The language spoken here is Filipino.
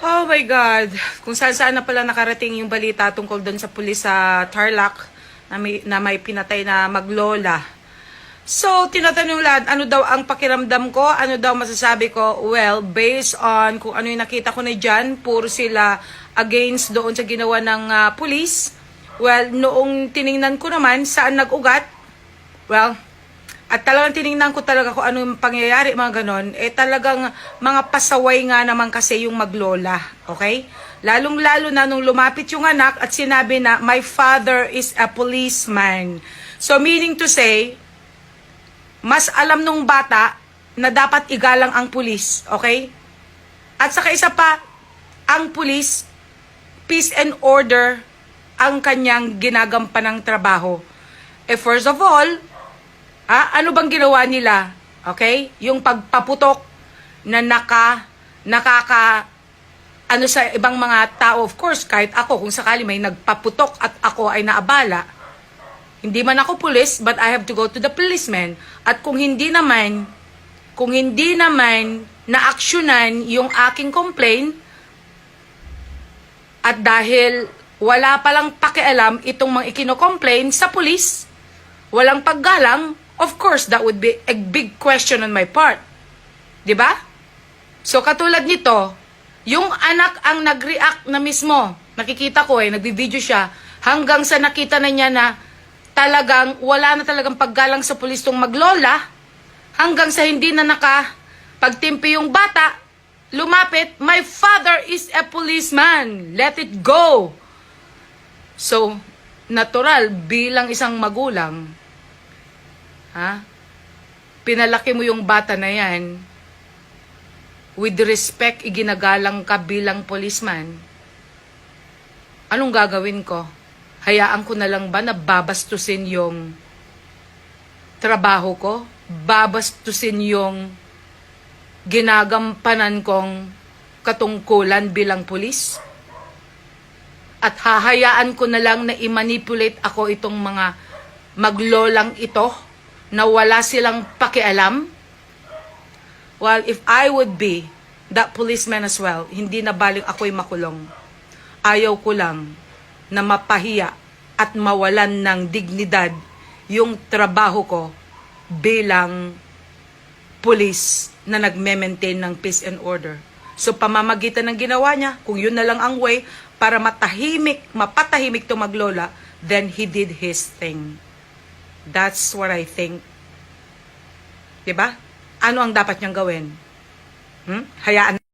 Oh my God. Kung saan na pala nakarating yung balita tungkol doon sa pulis sa Tarlac na may pinatay na maglola. So, tinatanong lahat, ano daw ang pakiramdam ko? Ano daw masasabi ko? Well, based on kung ano yung nakita ko na dyan, puro sila against doon sa ginawa ng pulis. Well, noong tiningnan ko naman saan nag-ugat, well, at talagang tiningnan ko talaga kung ano yung pangyayari, mga ganon, talagang mga pasaway nga naman kasi yung maglola, okay? Lalong-lalo na nung lumapit yung anak at sinabi na, my father is a policeman. So, meaning to say, mas alam nung bata na dapat igalang ang pulis, okay? At saka isa pa, ang pulis, peace and order, ang kanyang ginagampanang trabaho. First of all, ano bang ginawa nila? Okay? Yung pagpaputok na ano sa ibang mga tao, of course, kahit ako, kung sakali may nagpaputok at ako ay naabala, hindi man ako pulis, but I have to go to the policeman. At kung hindi naman na-actionan yung aking complaint, at dahil wala palang pakialam itong mga ikino-complain sa pulis, walang paggalang, of course, that would be a big question on my part. 'Di ba? So, katulad nito, yung anak ang nag-react na mismo. Nakikita ko nagbi-video siya, hanggang sa nakita na niya na talagang wala na talagang paggalang sa pulis tong maglola, hanggang sa hindi na pagtimpi yung bata, lumapit, my father is a policeman. Let it go. So, natural, bilang isang magulang, pinalaki mo yung bata na yan, with respect, iginagalang ka bilang policeman, anong gagawin ko? Hayaan ko na lang ba na babastusin yung trabaho ko? Babastusin yung ginagampanan kong katungkulan bilang pulis? At hahayaan ko na lang na i-manipulate ako itong mga maglolang ito na wala silang pakialam? Well, if I would be that policeman as well, hindi na baling ako'y makulong. Ayaw ko lang na mapahiya at mawalan ng dignidad yung trabaho ko bilang pulis na nagme-maintain ng peace and order. So, pamamagitan ng ginawa niya, kung yun na lang ang way para mapatahimik to maglola, then he did his thing. That's what I think. Diba? Ano ang dapat niyang gawin? Hayaan